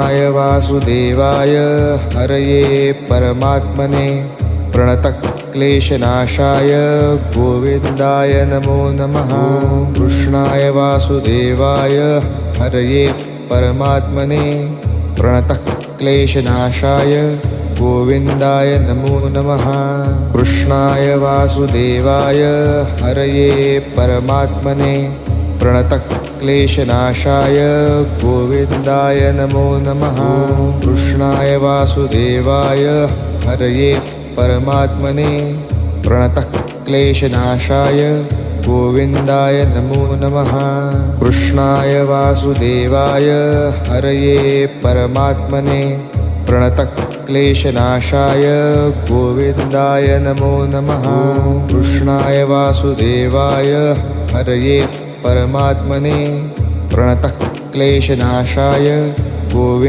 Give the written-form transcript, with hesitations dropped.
वासुदेवाय हरये परमात्मने प्रणतक्लेशनाशाय गोविन्दाय नमो नमः। कृष्णाय वासुदेवाय हरये परमात्मने प्रणतक्लेशनाशाय गोविन्दाय नमो नमः। कृष्णाय वासुदेवाय हरये परमात्मने प्रणतक्लेशनाशाय गोविन्दाय नमो नमः। कृष्णाय वासुदेवाय हरये परमात्मने प्रणतक्लेशनाशाय गोविन्दाय नमो नमः। कृष्णाय वासुदेवाय हरये परमात्मने प्रणतक्लेशनाशाय गोविन्दाय नमो नमः। कृष्णाय वासुदेवाय हरये परमात्मने प्रणतक्लेशनाशाय गोविन्दाय